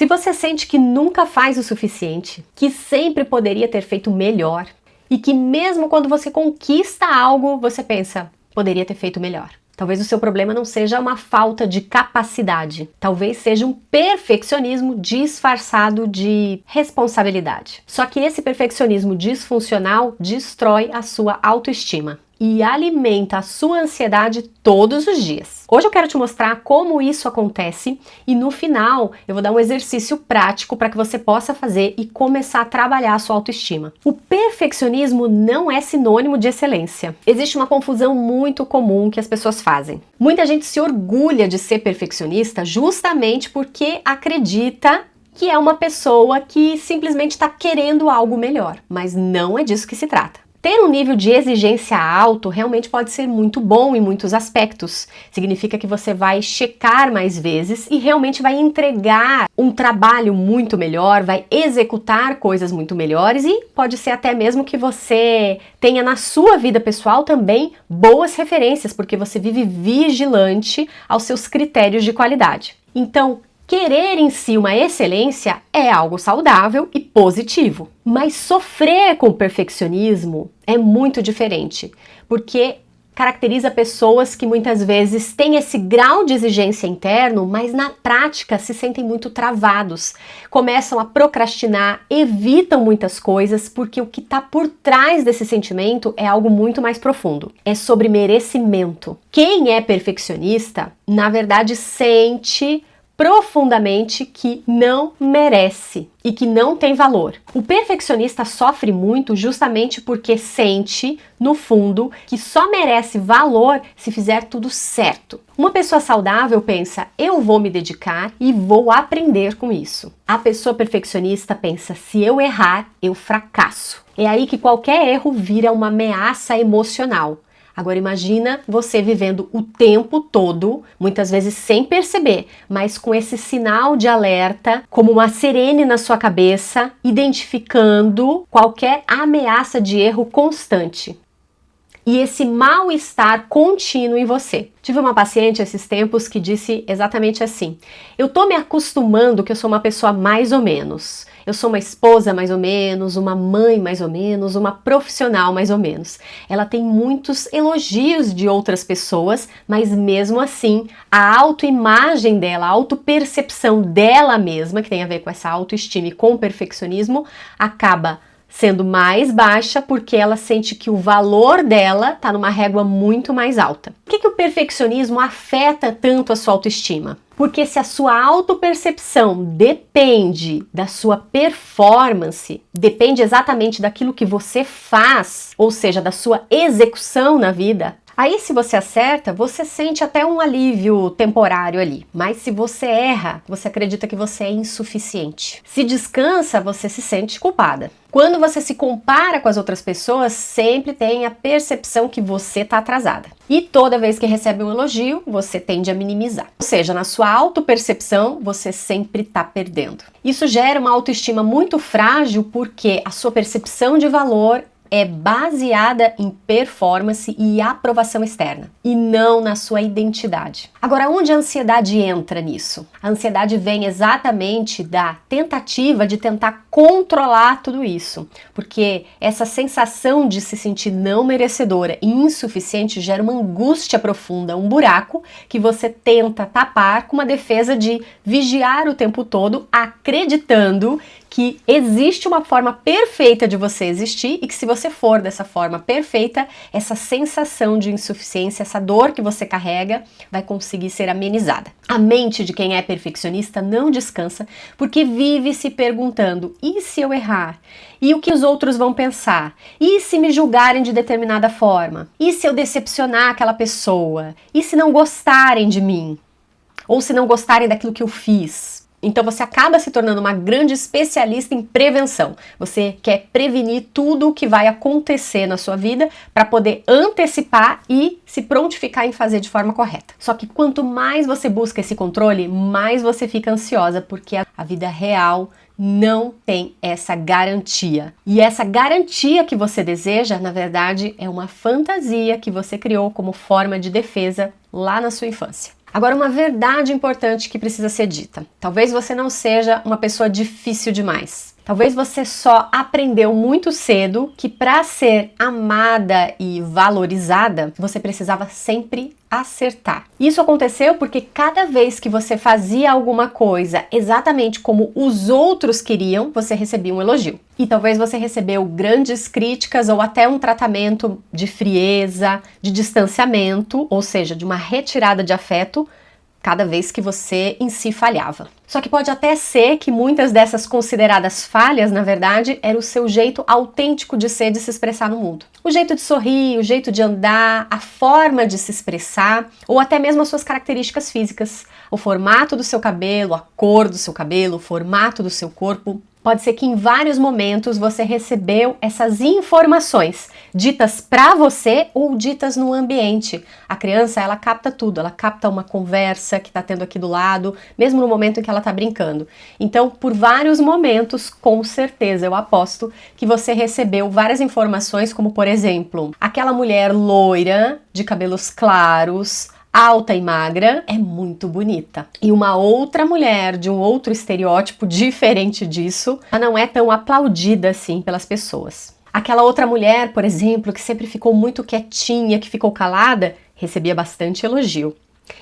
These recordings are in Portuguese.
Se você sente que nunca faz o suficiente, que sempre poderia ter feito melhor e que mesmo quando você conquista algo, você pensa, poderia ter feito melhor. Talvez o seu problema não seja uma falta de capacidade, talvez seja um perfeccionismo disfarçado de responsabilidade. Só que esse perfeccionismo disfuncional destrói a sua autoestima e alimenta a sua ansiedade todos os dias. Hoje eu quero te mostrar como isso acontece e no final eu vou dar um exercício prático para que você possa fazer e começar a trabalhar a sua autoestima. O perfeccionismo não é sinônimo de excelência. Existe uma confusão muito comum que as pessoas fazem. Muita gente se orgulha de ser perfeccionista justamente porque acredita que é uma pessoa que simplesmente está querendo algo melhor, mas não é disso que se trata. Ter um nível de exigência alto realmente pode ser muito bom em muitos aspectos. Significa que você vai checar mais vezes e realmente vai entregar um trabalho muito melhor, vai executar coisas muito melhores e pode ser até mesmo que você tenha na sua vida pessoal também boas referências, porque você vive vigilante aos seus critérios de qualidade. Então, querer em si uma excelência é algo saudável e positivo, mas sofrer com o perfeccionismo é muito diferente, porque caracteriza pessoas que muitas vezes têm esse grau de exigência interno, mas na prática se sentem muito travados, começam a procrastinar, evitam muitas coisas, porque o que está por trás desse sentimento é algo muito mais profundo. É sobre merecimento. Quem é perfeccionista, na verdade, sente profundamente que não merece e que não tem valor. O perfeccionista sofre muito justamente porque sente, no fundo, que só merece valor se fizer tudo certo. Uma pessoa saudável pensa, eu vou me dedicar e vou aprender com isso. A pessoa perfeccionista pensa, se eu errar, eu fracasso. É aí que qualquer erro vira uma ameaça emocional. Agora imagina você vivendo o tempo todo, muitas vezes sem perceber, mas com esse sinal de alerta, como uma sirene na sua cabeça, identificando qualquer ameaça de erro constante. E esse mal-estar contínuo em você. Tive uma paciente esses tempos que disse exatamente assim: eu tô me acostumando que eu sou uma pessoa mais ou menos. Eu sou uma esposa mais ou menos, uma mãe mais ou menos, uma profissional mais ou menos. Ela tem muitos elogios de outras pessoas, mas mesmo assim, a autoimagem dela, a autopercepção dela mesma, que tem a ver com essa autoestima e com o perfeccionismo, acaba sendo mais baixa porque ela sente que o valor dela está numa régua muito mais alta. Por que o perfeccionismo afeta tanto a sua autoestima? Porque se a sua autopercepção depende da sua performance, depende exatamente daquilo que você faz, ou seja, da sua execução na vida, aí se você acerta, você sente até um alívio temporário ali. Mas se você erra, você acredita que você é insuficiente. Se descansa, você se sente culpada. Quando você se compara com as outras pessoas, sempre tem a percepção que você está atrasada. E toda vez que recebe um elogio, você tende a minimizar. Ou seja, na sua autopercepção, você sempre está perdendo. Isso gera uma autoestima muito frágil porque a sua percepção de valor é baseada em performance e aprovação externa, e não na sua identidade. Agora, onde a ansiedade entra nisso? A ansiedade vem exatamente da tentativa de tentar controlar tudo isso, porque essa sensação de se sentir não merecedora e insuficiente gera uma angústia profunda, um buraco que você tenta tapar com uma defesa de vigiar o tempo todo, acreditando que existe uma forma perfeita de você existir e que se você for dessa forma perfeita, essa sensação de insuficiência, essa dor que você carrega, vai conseguir ser amenizada. A mente de quem é perfeccionista não descansa porque vive se perguntando, e se eu errar? E o que os outros vão pensar? E se me julgarem de determinada forma? E se eu decepcionar aquela pessoa? E se não gostarem de mim? Ou se não gostarem daquilo que eu fiz? Então você acaba se tornando uma grande especialista em prevenção. Você quer prevenir tudo o que vai acontecer na sua vida para poder antecipar e se prontificar em fazer de forma correta. Só que quanto mais você busca esse controle, mais você fica ansiosa, porque a vida real não tem essa garantia. E essa garantia que você deseja, na verdade, é uma fantasia que você criou como forma de defesa lá na sua infância. Agora, uma verdade importante que precisa ser dita. Talvez você não seja uma pessoa difícil demais. Talvez você só aprendeu muito cedo que para ser amada e valorizada, você precisava sempre acertar. Isso aconteceu porque cada vez que você fazia alguma coisa exatamente como os outros queriam, você recebia um elogio. E talvez você recebeu grandes críticas ou até um tratamento de frieza, de distanciamento, ou seja, de uma retirada de afeto, cada vez que você em si falhava. Só que pode até ser que muitas dessas consideradas falhas, na verdade, era o seu jeito autêntico de ser, de se expressar no mundo. O jeito de sorrir, o jeito de andar, a forma de se expressar, ou até mesmo as suas características físicas, o formato do seu cabelo, a cor do seu cabelo, o formato do seu corpo. Pode ser que em vários momentos você recebeu essas informações ditas para você ou ditas no ambiente. A criança, ela capta tudo, ela capta uma conversa que está tendo aqui do lado, mesmo no momento em que ela está brincando. Então, por vários momentos, com certeza, eu aposto que você recebeu várias informações, como por exemplo, aquela mulher loira, de cabelos claros, alta e magra, é muito bonita. E uma outra mulher de um outro estereótipo diferente disso, ela não é tão aplaudida assim pelas pessoas. Aquela outra mulher, por exemplo, que sempre ficou muito quietinha, que ficou calada, recebia bastante elogio.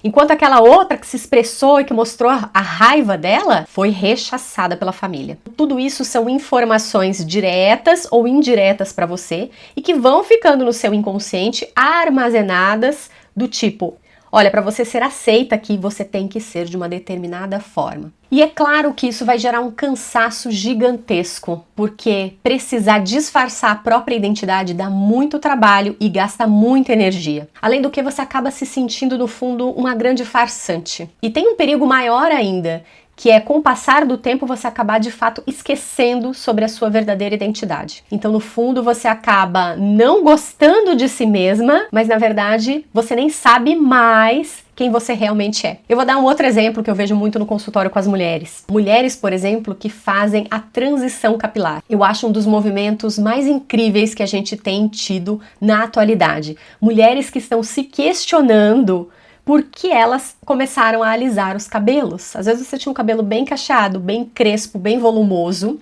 Enquanto aquela outra que se expressou e que mostrou a raiva dela, foi rechaçada pela família. Tudo isso são informações diretas ou indiretas para você e que vão ficando no seu inconsciente armazenadas do tipo: olha, para você ser aceita aqui, você tem que ser de uma determinada forma. E é claro que isso vai gerar um cansaço gigantesco, porque precisar disfarçar a própria identidade dá muito trabalho e gasta muita energia. Além do que, você acaba se sentindo, no fundo, uma grande farsante. E tem um perigo maior ainda, que é, com o passar do tempo, você acabar de fato esquecendo sobre a sua verdadeira identidade. Então, no fundo, você acaba não gostando de si mesma, mas na verdade você nem sabe mais quem você realmente é. Eu vou dar um outro exemplo que eu vejo muito no consultório com as mulheres. Mulheres, por exemplo, que fazem a transição capilar. Eu acho um dos movimentos mais incríveis que a gente tem tido na atualidade. Mulheres que estão se questionando porque elas começaram a alisar os cabelos. Às vezes você tinha um cabelo bem cacheado, bem crespo, bem volumoso,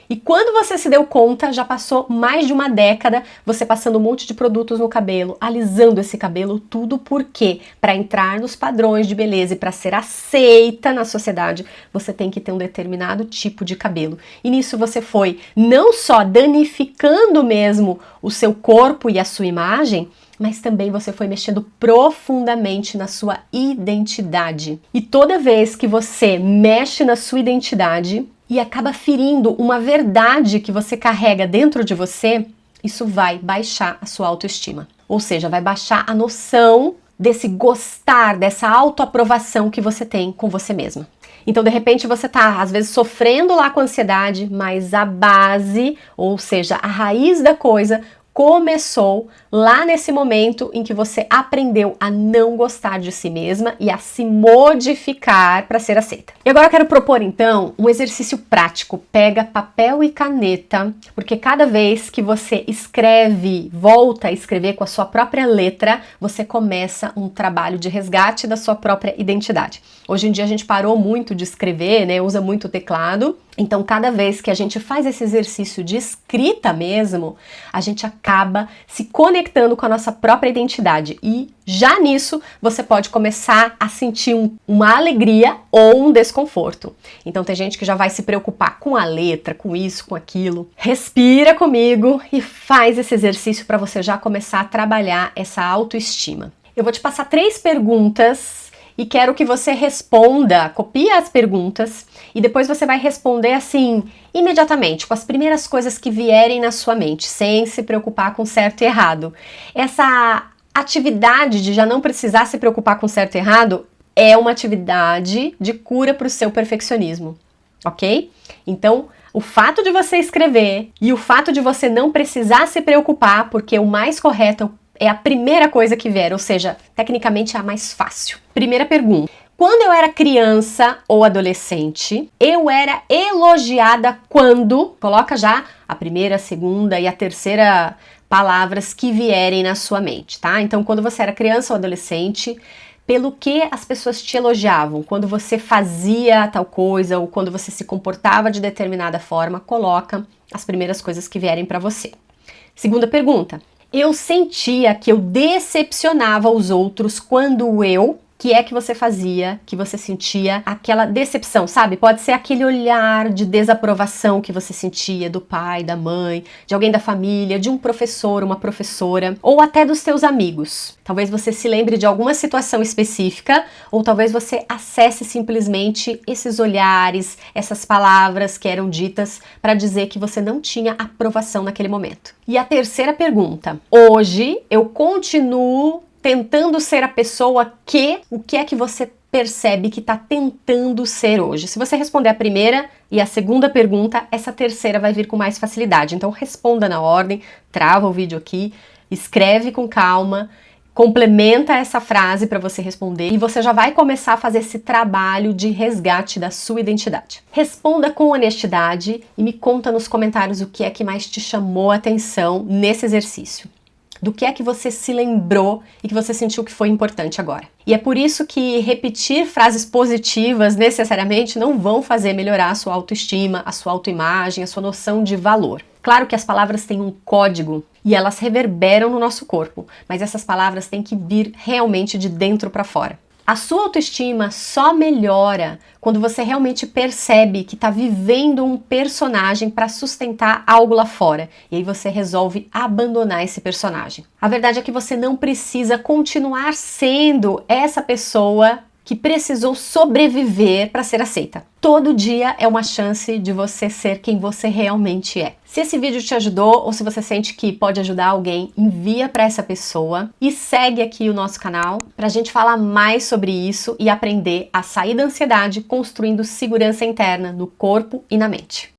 e quando você se deu conta, já passou mais de uma década você passando um monte de produtos no cabelo, alisando esse cabelo, tudo por quê? Para entrar nos padrões de beleza e para ser aceita na sociedade, você tem que ter um determinado tipo de cabelo. E nisso você foi não só danificando mesmo o seu corpo e a sua imagem, mas também você foi mexendo profundamente na sua identidade. E toda vez que você mexe na sua identidade e acaba ferindo uma verdade que você carrega dentro de você, isso vai baixar a sua autoestima. Ou seja, vai baixar a noção desse gostar, dessa autoaprovação que você tem com você mesma. Então, de repente, você tá, às vezes, sofrendo lá com ansiedade, mas a base, ou seja, a raiz da coisa, começou lá nesse momento em que você aprendeu a não gostar de si mesma e a se modificar para ser aceita. E agora eu quero propor então um exercício prático. Pega papel e caneta, porque cada vez que você escreve, volta a escrever com a sua própria letra, você começa um trabalho de resgate da sua própria identidade. Hoje em dia a gente parou muito de escrever, né? Usa muito o teclado. Então, cada vez que a gente faz esse exercício de escrita mesmo, a gente acaba se conectando com a nossa própria identidade. E já nisso, você pode começar a sentir uma alegria ou um desconforto. Então, tem gente que já vai se preocupar com a letra, com isso, com aquilo. Respira comigo e faz esse exercício para você já começar a trabalhar essa autoestima. Eu vou te passar 3 perguntas e quero que você responda, copia as perguntas e depois você vai responder assim, imediatamente, com as primeiras coisas que vierem na sua mente, sem se preocupar com certo e errado. Essa atividade de já não precisar se preocupar com certo e errado é uma atividade de cura para o seu perfeccionismo, ok? Então, o fato de você escrever e o fato de você não precisar se preocupar, porque o mais correto é a primeira coisa que vier, ou seja, tecnicamente é a mais fácil. Primeira pergunta. Quando eu era criança ou adolescente, eu era elogiada quando... Coloca já a primeira, a segunda e a terceira palavras que vierem na sua mente, tá? Então, quando você era criança ou adolescente, pelo que as pessoas te elogiavam. Quando você fazia tal coisa ou quando você se comportava de determinada forma, coloca as primeiras coisas que vierem para você. Segunda pergunta. Eu sentia que eu decepcionava os outros quando eu... que é que você fazia, que você sentia aquela decepção, sabe? Pode ser aquele olhar de desaprovação que você sentia do pai, da mãe, de alguém da família, de um professor, uma professora, ou até dos seus amigos. Talvez você se lembre de alguma situação específica, ou talvez você acesse simplesmente esses olhares, essas palavras que eram ditas para dizer que você não tinha aprovação naquele momento. E a terceira pergunta. Hoje eu continuo tentando ser a pessoa que... O que é que você percebe que está tentando ser hoje? Se você responder a primeira e a segunda pergunta, essa terceira vai vir com mais facilidade. Então responda na ordem, trava o vídeo aqui, escreve com calma, complementa essa frase para você responder e você já vai começar a fazer esse trabalho de resgate da sua identidade. Responda com honestidade e me conta nos comentários o que é que mais te chamou a atenção nesse exercício. Do que é que você se lembrou e que você sentiu que foi importante agora. E é por isso que repetir frases positivas necessariamente não vão fazer melhorar a sua autoestima, a sua autoimagem, a sua noção de valor. Claro que as palavras têm um código e elas reverberam no nosso corpo, mas essas palavras têm que vir realmente de dentro para fora. A sua autoestima só melhora quando você realmente percebe que está vivendo um personagem para sustentar algo lá fora. E aí você resolve abandonar esse personagem. A verdade é que você não precisa continuar sendo essa pessoa que precisou sobreviver para ser aceita. Todo dia é uma chance de você ser quem você realmente é. Se esse vídeo te ajudou ou se você sente que pode ajudar alguém, envia para essa pessoa e segue aqui o nosso canal para a gente falar mais sobre isso e aprender a sair da ansiedade construindo segurança interna no corpo e na mente.